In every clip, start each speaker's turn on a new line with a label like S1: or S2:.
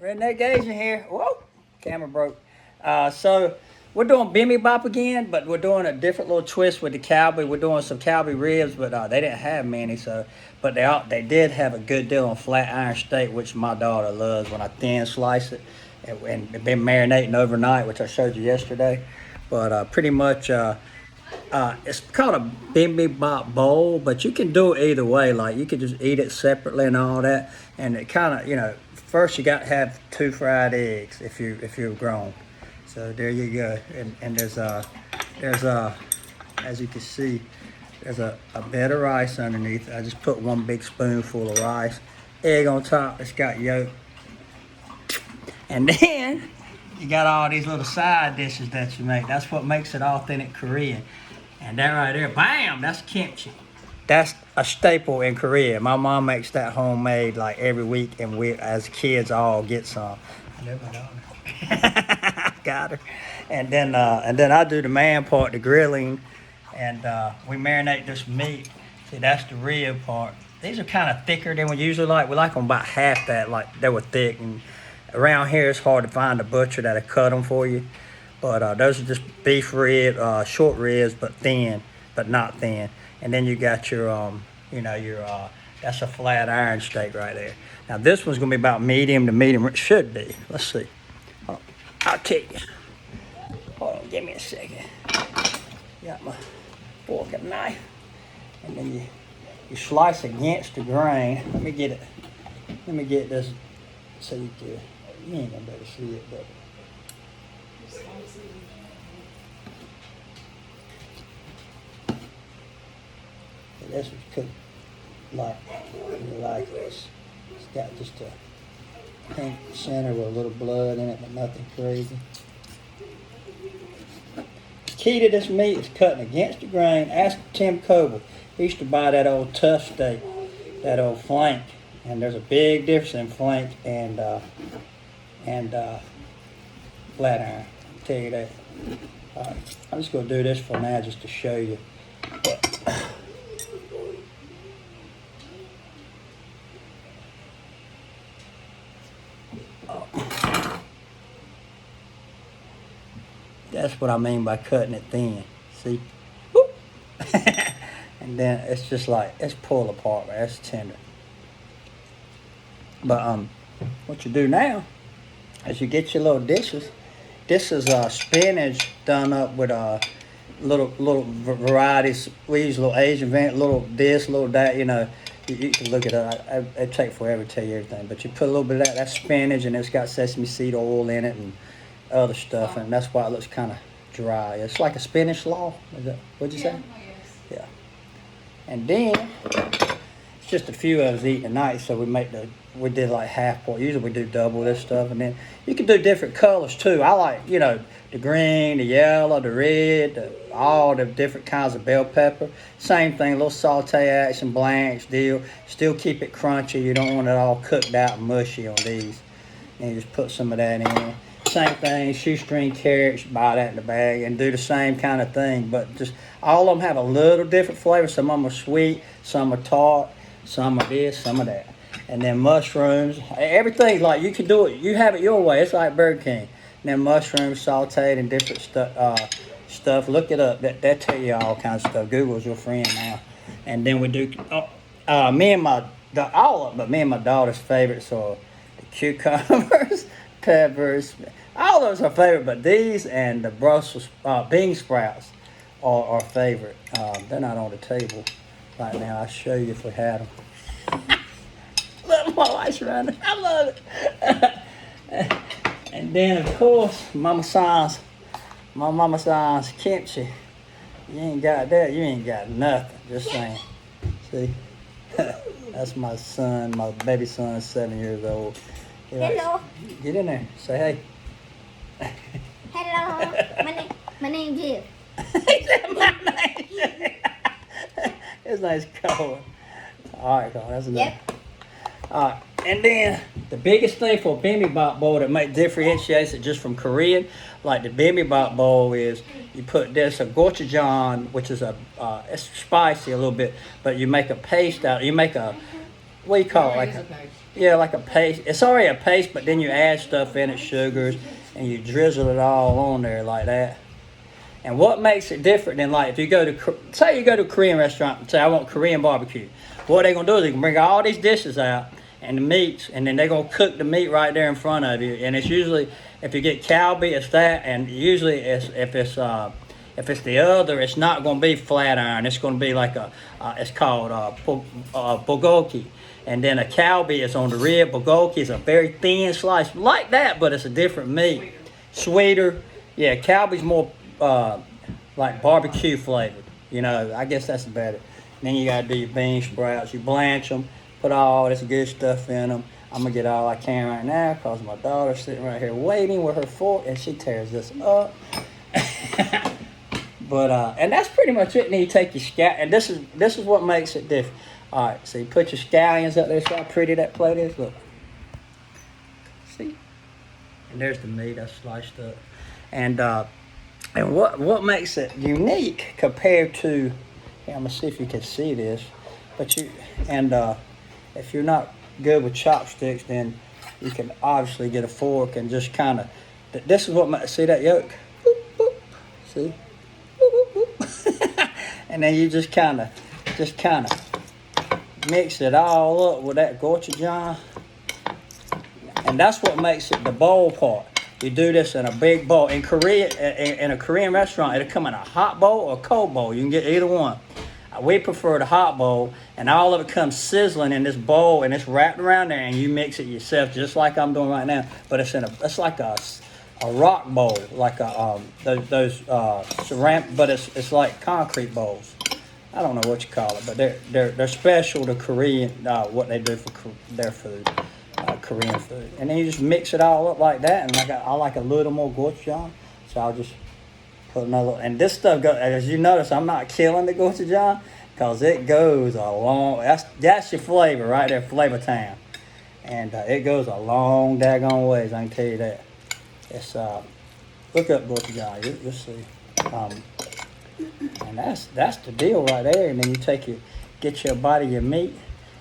S1: Redneck Asian here. Whoa, camera broke. So we're doing bibimbap again, but we're doing a different little twist with the Calbee. We're doing some Calbee ribs, but they didn't have many. But they did have a good deal on flat iron steak, which my daughter loves when I thin slice it, and been marinating overnight, which I showed you yesterday. But pretty much. It's called a bibimbap bowl, but you can do it either way. Like you could just eat it separately and all that. And it kind of, first you got to have 2 fried eggs if you're grown. So there you go. And there's as you can see, there's a bed of rice underneath. I just put 1 big spoonful of rice, egg on top. It's got yolk, and then you got all these little side dishes that you make. That's what makes it authentic Korean. And that right there, bam, that's kimchi. That's a staple in Korea. My mom makes that homemade like every week, and we, as kids, all get some. I know my daughter. Got her. And then I do the man part, the grilling, and we marinate this meat. See, that's the rib part. These are kind of thicker than we usually like. We like them about half that, like they were thick. And around here, it's hard to find a butcher that'll cut them for you. But those are just beef rib, short ribs, but thin, but not thin. And then you got your, that's a flat iron steak right there. Now this one's gonna be about medium to medium. It should be. Let's see. I'll tell you. Hold on, give me a second. Got my fork and knife, and then you slice against the grain. Let me get this so you ain't gonna be able to see it, but. This was cooked like this. It's got just a pink center with a little blood in it, but nothing crazy. The key to this meat is cutting against the grain. Ask Tim Coble. He used to buy that old tough steak, that old flank, and there's a big difference in flank and flat iron. I'll tell you that. All right, I'm just gonna do this for now, just to show you. That's what I mean by cutting it thin. See? And then it's just like, it's pulled apart, man. It's tender. But what you do now is you get your little dishes. This is spinach done up with little varieties. We use a little Asian vent, little this, little that. You can look it up. It take forever to tell you everything. But you put a little bit of that. That's spinach, and it's got sesame seed oil in it and other stuff, and that's why it looks kind of dry. It's like a spinach slaw. What'd you say? Yeah. And then it's just a few of us eating tonight, so we did like half part. Usually we do double this stuff, and then you can do different colors too. I like the green, the yellow, the red, all the different kinds of bell pepper. Same thing, a little saute action, blanch deal. Still keep it crunchy. You don't want it all cooked out and mushy on these. And you just put some of that in. Same thing, shoestring carrots, buy that in the bag, and do the same kind of thing. But just all of them have a little different flavor. Some of them are sweet, some are tart, some are this, some of that. And then mushrooms, everything's like, you can do it. You have it your way. It's like Burger King. And then mushrooms, sauteed, and different stuff. Look it up. That tell you all kinds of stuff. Google's your friend now. And then we do. Me and my daughter's favorites are the cucumbers, peppers. All those are favorite, but these and the Brussels bean sprouts are our favorite. They're not on the table right now. I'll show you if we had them. Look, my wife's running. I love it. And then, of course, my mama San's kimchi. You ain't got that, you ain't got nothing. Just saying. See? That's my son, my baby son, 7 years old.
S2: Hello.
S1: Get in there. Say hey.
S2: Hello. My name's Jeff.
S1: He said my name. His name's Cole. All right, Cole. That's enough.
S2: Yep.
S1: All right. And then the biggest thing for a bibimbap bowl that differentiates it just from Korean, like the bibimbap bowl, is you put this a gochujang, which is it's spicy a little bit, but you make a paste out. You make a what do you call it?
S3: It
S1: Like
S3: is a paste.
S1: yeah, like a paste. It's already a paste, but then you add stuff in it, sugars, and you drizzle it all on there like that. And what makes it different than like if you go to say you go to a Korean restaurant and say I want Korean barbecue, what they're gonna do is they can bring all these dishes out and the meats, and then they're gonna cook the meat right there in front of you. And it's usually if you get Calbee, it's that, and usually if it's the other, it's not gonna be flat iron. It's gonna be like it's called bulgogi. And then a Calbee is on the rib. Bulgogi is a very thin slice like that, but it's a different meat, sweeter. Yeah, Calbee's more like barbecue flavored. You know, I guess that's better. Then you gotta do your bean sprouts. You blanch them, put all this good stuff in them. I'm gonna get all I can right now because my daughter's sitting right here waiting with her fork, and she tears this up. But and that's pretty much it. And then you take your and this is what makes it different. All right, so you put your scallions up there. See how pretty that plate is? Look. See? And there's the meat that's sliced up. And what makes it unique compared to, I'm gonna see if you can see this, but if you're not good with chopsticks, then you can obviously get a fork and just kind of. This is what see that yolk? Boop, boop. See? Boop, boop, boop. And then you just kind of mix it all up with that gochujang, and that's what makes it the bowl part. You do this in a big bowl. In Korea, in a Korean restaurant, it'll come in a hot bowl or a cold bowl. You can get either one. We prefer the hot bowl, and all of it comes sizzling in this bowl, and it's wrapped around there, and you mix it yourself, just like I'm doing right now. But it's like a rock bowl, like those ceramic, but it's like concrete bowls. I don't know what you call it, but they're special to Korean. What they do for their food. Korean food, and then you just mix it all up like that. And I like a little more gochujang, so I'll just put another. And this stuff as you notice, I'm not killing the gochujang because it goes a long. That's your flavor right there, flavor time, and it goes a long daggone ways. I can tell you that. It's look up gochujang, you'll see, and that's the deal right there. And then you get your bite of your meat.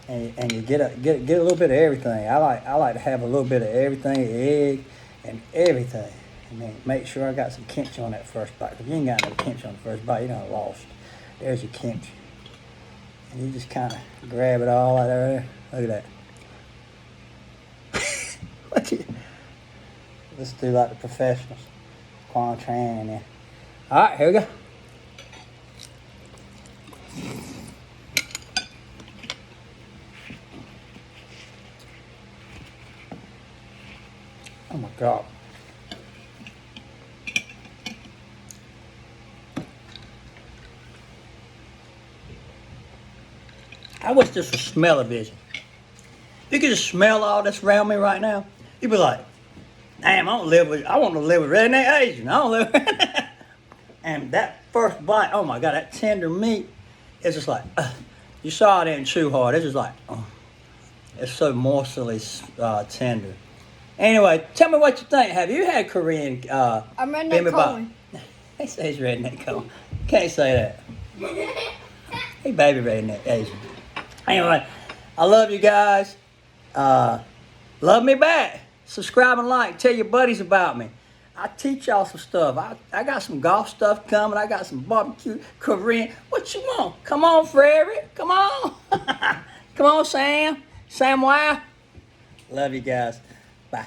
S1: And you get a little bit of everything. I like to have a little bit of everything, egg and everything. And then make sure I got some kimchi on that first bite. If you ain't got no kimchi on the first bite, you done lost. There's your kimchi. And you just kind of grab it all out there. Look at that. Let's do like the professionals. Quan Tran in there. All right, here we go. Oh my God. I wish this was smell-o-vision. If you could just smell all this around me right now, you'd be like, damn, I want to live with redneck Asian. I don't live with And that first bite, oh my God, that tender meat, it's just like, you saw it didn't chew hard. It's just like, it's so morsely tender. Anyway, tell me what you think. Have you had Korean
S2: I'm redneck corn.
S1: He says redneck corn. Can't say that. Hey, baby redneck Asian. Anyway, I love you guys. Love me back. Subscribe and like. Tell your buddies about me. I teach y'all some stuff. I got some golf stuff coming. I got some barbecue, Korean. What you want? Come on, Frederick. Come on. Come on, Sam. Sam, wow. Love you guys. Bye.